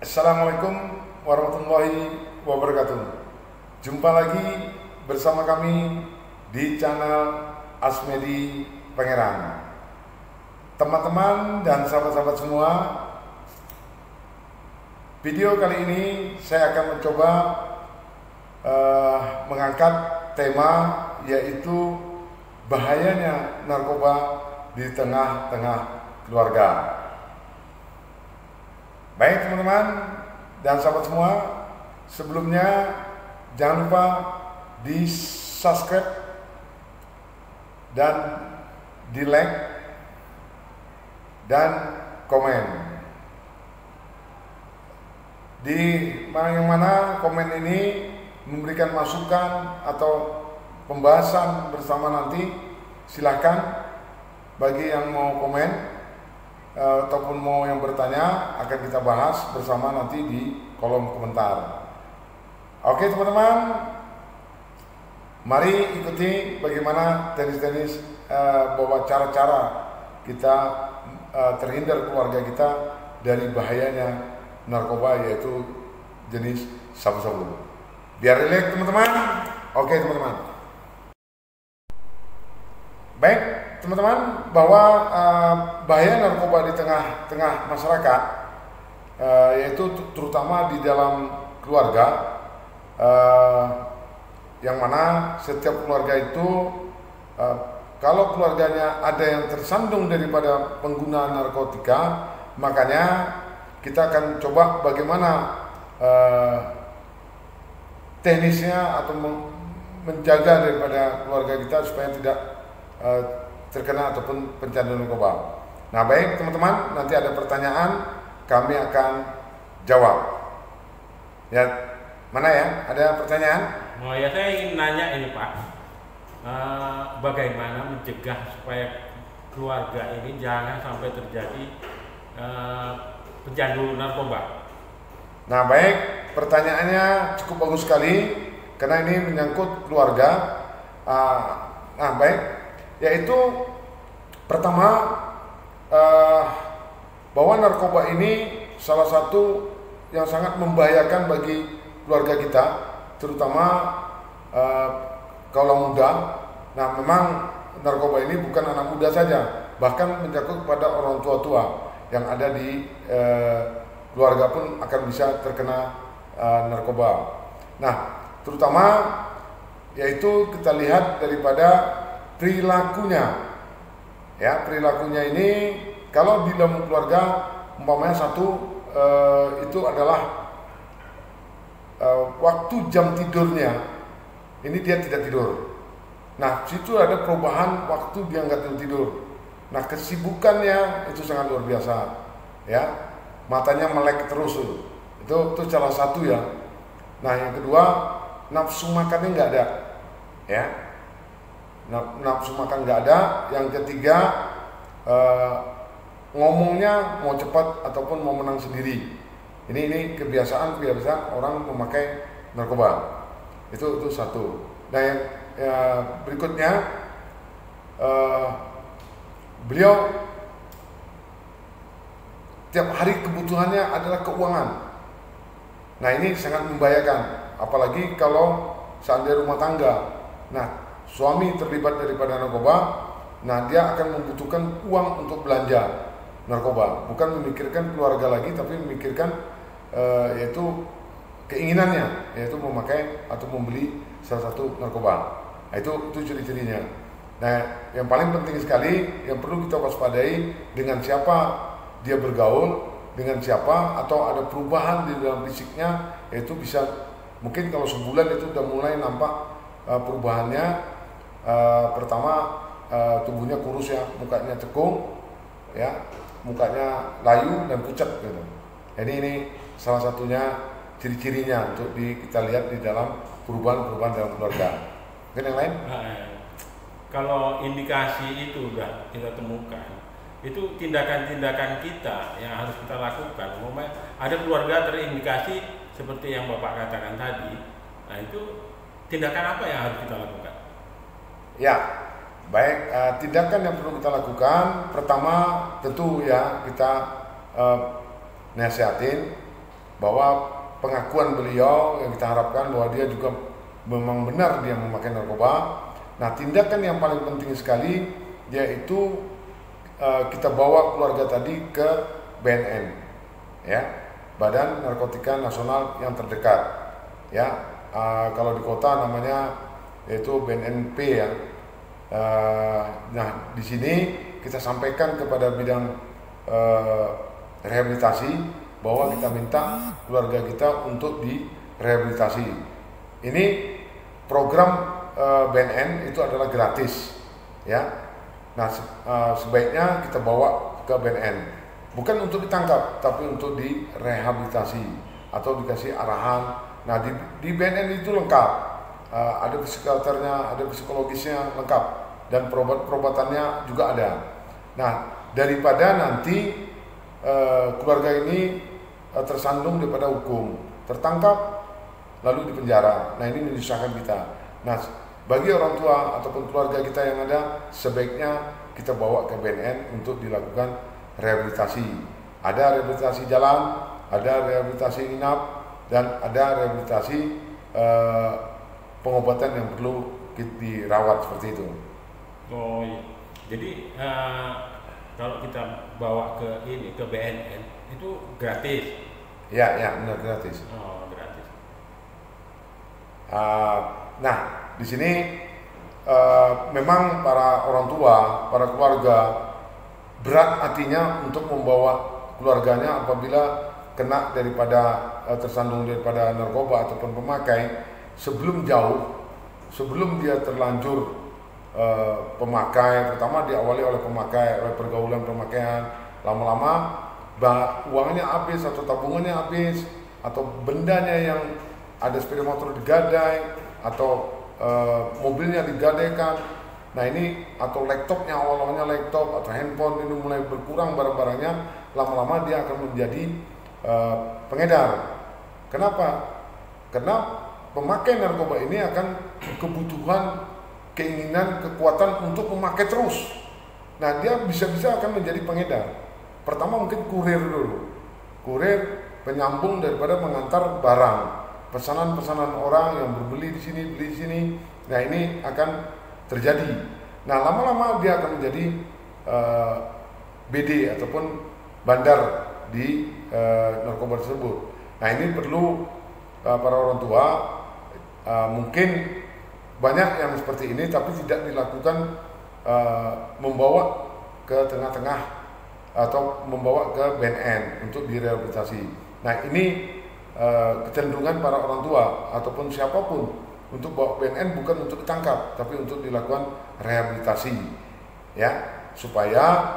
Assalamualaikum warahmatullahi wabarakatuh. Jumpa lagi bersama kami di channel Asmedi Pangeran. Teman-teman dan sahabat-sahabat semua, video kali ini saya akan mencoba mengangkat tema yaitu bahayanya narkoba di tengah-tengah keluarga. Baik teman-teman dan sahabat semua, sebelumnya jangan lupa di subscribe dan di like dan komen. Di mana komen ini memberikan masukan atau pembahasan bersama nanti, silahkan bagi yang mau komen ataupun mau yang bertanya akan kita bahas bersama nanti di kolom komentar. Oke teman-teman, mari ikuti bagaimana tenis bahwa cara-cara kita terhindar keluarga kita dari bahayanya narkoba, yaitu jenis sabu-sabu. Biar relax teman-teman. Oke teman-teman. Baik teman-teman, bahwa bahaya narkoba di tengah-tengah masyarakat, yaitu terutama di dalam keluarga, yang mana setiap keluarga itu kalau keluarganya ada yang tersandung daripada penggunaan narkotika, makanya kita akan coba bagaimana teknisnya atau menjaga daripada keluarga kita supaya tidak terkena ataupun pencandu narkoba. Nah baik teman-teman, nanti ada pertanyaan kami akan jawab. Ya, mana ya? Ada pertanyaan? Oh ya, saya ingin nanya ini Pak, bagaimana mencegah supaya keluarga ini jangan sampai terjadi pencandu narkoba? Nah baik, pertanyaannya cukup bagus sekali karena ini menyangkut keluarga. Nah baik, yaitu pertama bahwa narkoba ini salah satu yang sangat membahayakan bagi keluarga kita, terutama kaula muda. Nah memang narkoba ini bukan anak muda saja, bahkan mencakup kepada orang tua-tua yang ada di keluarga pun akan bisa terkena narkoba. Nah terutama yaitu kita lihat daripada perilakunya. Ya, perilakunya ini kalau di dalam keluarga umpamanya satu itu adalah waktu jam tidurnya ini dia tidak tidur. Nah, situ ada perubahan waktu dia nggak tidur. Nah, kesibukannya itu sangat luar biasa. Ya, matanya melek terus itu salah satu ya. Nah, yang kedua, nafsu makannya nggak ada. Ya, nafsu makan nggak ada. Yang ketiga, ngomongnya mau cepat ataupun mau menang sendiri. Ini kebiasaan orang memakai narkoba. Itu satu. Nah yang berikutnya, beliau tiap hari kebutuhannya adalah keuangan. Nah ini sangat membahayakan, apalagi kalau seandainya rumah tangga. Nah suami terlibat daripada narkoba, nah dia akan membutuhkan uang untuk belanja narkoba, bukan memikirkan keluarga lagi, tapi memikirkan yaitu keinginannya, yaitu memakai atau membeli salah satu narkoba. Nah, itu ciri-cirinya. Nah yang paling penting sekali yang perlu kita waspadai, dengan siapa dia bergaul, dengan siapa, atau ada perubahan di dalam fisiknya, yaitu bisa mungkin kalau sebulan itu udah mulai nampak perubahannya. Pertama tubuhnya kurus ya, mukanya cekung ya, mukanya layu dan pucat gitu. Jadi ini salah satunya ciri-cirinya untuk kita lihat di dalam perubahan dalam keluarga. Mungkin yang lain? Kalau indikasi itu sudah kita temukan, itu tindakan-tindakan kita yang harus kita lakukan. Ada keluarga terindikasi seperti yang Bapak katakan tadi, nah itu tindakan apa yang harus kita lakukan? Ya, baik, tindakan yang perlu kita lakukan, pertama tentu ya kita nasihatin bahwa pengakuan beliau yang kita harapkan bahwa dia juga memang benar dia memakai narkoba. Nah, tindakan yang paling penting sekali yaitu kita bawa keluarga tadi ke BNN, ya, Badan Narkotika Nasional yang terdekat, ya. Kalau di kota namanya yaitu BNNP, ya. Nah, di sini kita sampaikan kepada bidang rehabilitasi bahwa kita minta keluarga kita untuk direhabilitasi. Ini program BNN itu adalah gratis, ya. Nah, sebaiknya kita bawa ke BNN, bukan untuk ditangkap, tapi untuk direhabilitasi atau dikasih arahan. Nah, di BNN itu lengkap, ada psikiaternya, ada psikologisnya lengkap, dan perobatannya juga ada. Nah, daripada nanti keluarga ini tersandung daripada hukum, tertangkap lalu dipenjara. Nah, ini menyusahkan kita. Nah, bagi orang tua ataupun keluarga kita yang ada, sebaiknya kita bawa ke BNN untuk dilakukan rehabilitasi. Ada rehabilitasi jalan, ada rehabilitasi inap, dan ada rehabilitasi pengobatan yang perlu dirawat seperti itu. Oh iya. Jadi kalau kita bawa ke BNN itu gratis. Ya, benar, gratis. Oh, gratis. Nah, di sini memang para orang tua, para keluarga berat hatinya untuk membawa keluarganya apabila kena daripada tersandung daripada narkoba ataupun pemakai sebelum dia terlanjur pemakai. Pertama diawali oleh pemakai, oleh pergaulan pemakaian, lama-lama uangnya habis atau tabungannya habis, atau bendanya yang ada sepeda motor digadai atau mobilnya digadaikan. Nah, ini atau laptopnya, awalnya laptop atau handphone ini mulai berkurang barang-barangnya, lama-lama dia akan menjadi pengedar. Kenapa? Karena pemakai narkoba ini akan kebutuhan, keinginan, kekuatan untuk memakai terus. Nah, dia bisa-bisa akan menjadi pengedar. Pertama mungkin kurir dulu, kurir penyambung daripada mengantar barang, pesanan-pesanan orang yang berbeli di sini, beli di sini. Nah, ini akan terjadi. Nah, lama-lama dia akan menjadi BD ataupun bandar di narkoba tersebut. Nah, ini perlu para orang tua, mungkin banyak yang seperti ini tapi tidak dilakukan, membawa ke tengah-tengah atau membawa ke BNN untuk direhabilitasi. Nah, ini kecenderungan para orang tua ataupun siapapun untuk bawa BNN bukan untuk ditangkap tapi untuk dilakukan rehabilitasi, ya, supaya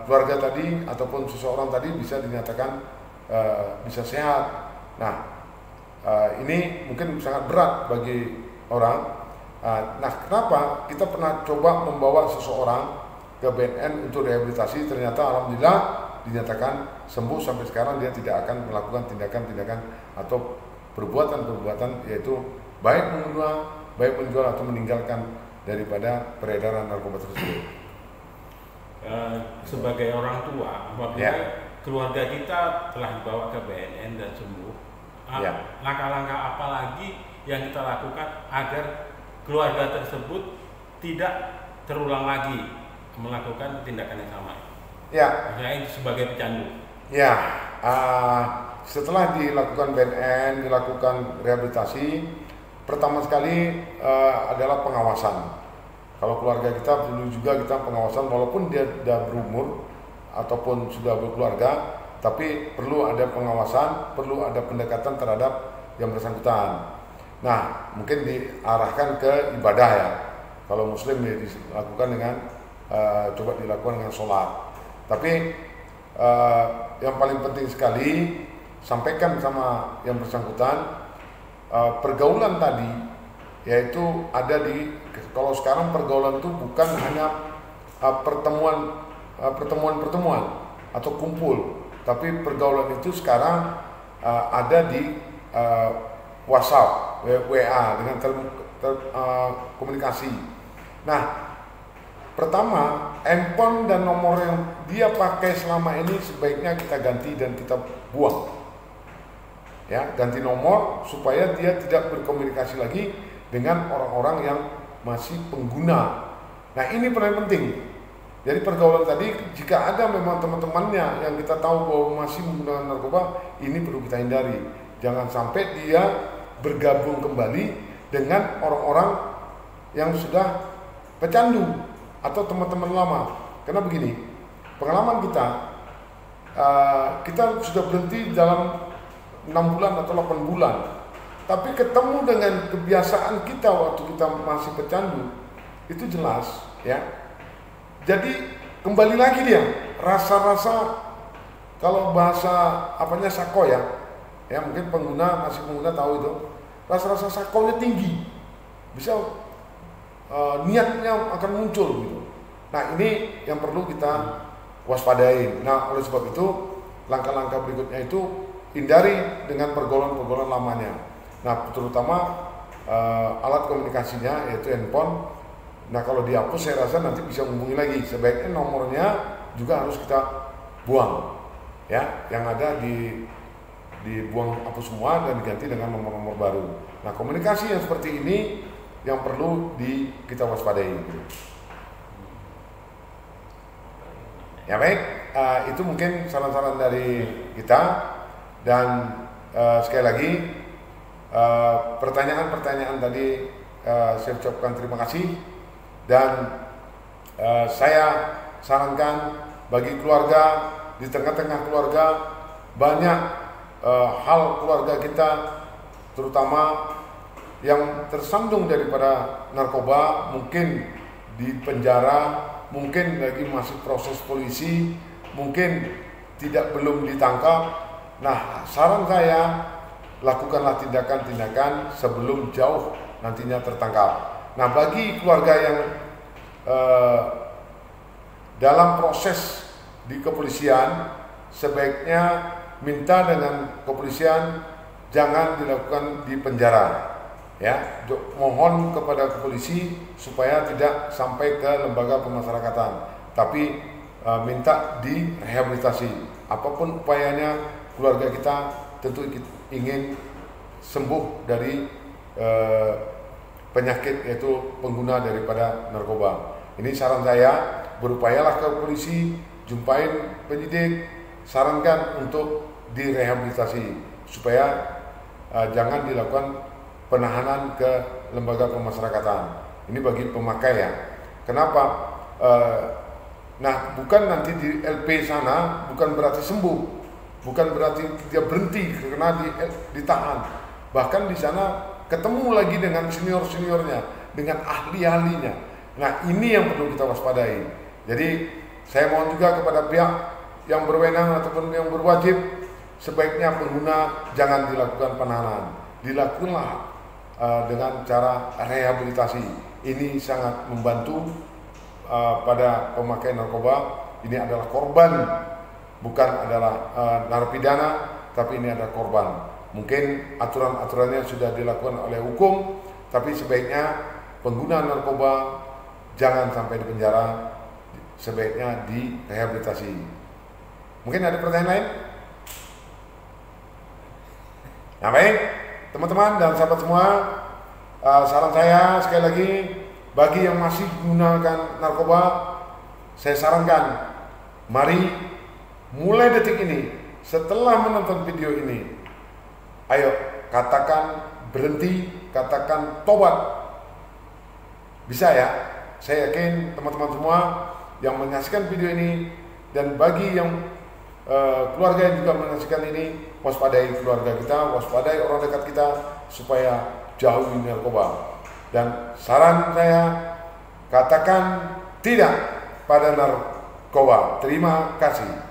keluarga tadi ataupun seseorang tadi bisa dinyatakan bisa sehat. Nah, ini mungkin sangat berat bagi orang. Nah, kenapa kita pernah coba membawa seseorang ke BNN untuk rehabilitasi, ternyata alhamdulillah dinyatakan sembuh, sampai sekarang dia tidak akan melakukan tindakan-tindakan atau perbuatan-perbuatan yaitu baik menjual atau meninggalkan daripada peredaran narkoba tersebut. Sebagai orang tua, apabila keluarga kita telah dibawa ke BNN dan sembuh, langkah-langkah apa lagi yang kita lakukan agar keluarga tersebut tidak terulang lagi melakukan tindakan yang sama? Misalnya sebagai pecandu. Setelah dilakukan BNN, dilakukan rehabilitasi, pertama sekali adalah pengawasan. Kalau keluarga kita perlu juga kita pengawasan, walaupun dia sudah berumur ataupun sudah berkeluarga, tapi perlu ada pengawasan, perlu ada pendekatan terhadap yang bersangkutan. Nah, mungkin diarahkan ke ibadah, ya. Kalau muslim ya dilakukan dengan coba dilakukan dengan sholat. Tapi yang paling penting sekali, sampaikan sama yang bersangkutan pergaulan tadi, yaitu ada di, kalau sekarang pergaulan itu bukan hanya pertemuan atau kumpul, tapi pergaulan itu sekarang ada di WhatsApp, WA, dengan komunikasi. Nah, pertama, handphone dan nomor yang dia pakai selama ini sebaiknya kita ganti dan kita buang. ya, ganti nomor supaya dia tidak berkomunikasi lagi dengan orang-orang yang masih pengguna. Nah, ini paling penting. Jadi pergaulan tadi, jika ada memang teman-temannya yang kita tahu bahwa masih menggunakan narkoba, ini perlu kita hindari. Jangan sampai dia bergabung kembali dengan orang-orang yang sudah pecandu atau teman-teman lama. Karena begini, pengalaman kita sudah berhenti dalam 6 bulan atau 8 bulan, tapi ketemu dengan kebiasaan kita waktu kita masih pecandu, itu jelas ya. Jadi kembali lagi dia rasa-rasa, kalau bahasa apanya sako ya, mungkin masih pengguna tahu itu, rasa-rasa sakonya tinggi, bisa niatnya akan muncul gitu. Nah, ini yang perlu kita waspadai. Nah, oleh sebab itu langkah-langkah berikutnya itu hindari dengan pergaulan-pergaulan lamanya. Nah, terutama alat komunikasinya yaitu handphone. Nah, kalau dihapus saya rasa nanti bisa menghubungi lagi. Sebaiknya nomornya juga harus kita buang, ya, yang ada dibuang, hapus semua dan diganti dengan nomor-nomor baru. Nah, komunikasi yang seperti ini yang perlu kita waspadai. Ya baik, itu mungkin saran-saran dari kita. Dan sekali lagi pertanyaan-pertanyaan tadi saya ucapkan terima kasih. Dan saya sarankan bagi keluarga, di tengah-tengah keluarga banyak hal keluarga kita, terutama yang tersandung daripada narkoba, mungkin di penjara, mungkin lagi masih proses polisi, mungkin belum ditangkap. Nah, saran saya, lakukanlah tindakan-tindakan sebelum jauh nantinya tertangkap. Nah, bagi keluarga yang dalam proses di kepolisian, sebaiknya minta dengan kepolisian jangan dilakukan di penjara, ya. Mohon kepada polisi supaya tidak sampai ke lembaga pemasyarakatan, tapi minta direhabilitasi. Apapun upayanya, keluarga kita tentu ingin sembuh dari penyakit, yaitu pengguna daripada narkoba. Ini saran saya, berupayalah ke polisi, jumpain penyidik, sarankan untuk direhabilitasi supaya jangan dilakukan penahanan ke lembaga pemasyarakatan. Ini bagi pemakai ya. Kenapa? Nah, bukan nanti di LP sana bukan berarti sembuh, bukan berarti dia berhenti karena ditahan. Bahkan di sana ketemu lagi dengan senior-seniornya, dengan ahli-ahlinya. Nah, ini yang perlu kita waspadai. Jadi saya mohon juga kepada pihak yang berwenang ataupun yang berwajib, sebaiknya pengguna jangan dilakukan penahanan, dilakukanlah dengan cara rehabilitasi. Ini sangat membantu pada pemakai narkoba. Ini adalah korban, bukan adalah narapidana, tapi ini adalah korban. Mungkin aturan-aturannya sudah dilakukan oleh hukum, tapi sebaiknya pengguna narkoba jangan sampai di penjara, sebaiknya direhabilitasi. Mungkin ada pertanyaan lain? Nah, baik, teman-teman dan sahabat semua, saran saya sekali lagi, bagi yang masih menggunakan narkoba, saya sarankan, mari mulai detik ini, setelah menonton video ini, ayo katakan berhenti, katakan tobat. Bisa ya? Saya yakin teman-teman semua yang menyaksikan video ini, dan bagi yang keluarga yang juga menyaksikan ini, waspadai keluarga kita, waspadai orang dekat kita supaya jauhi narkoba. Dan saran saya, katakan tidak pada narkoba. Terima kasih.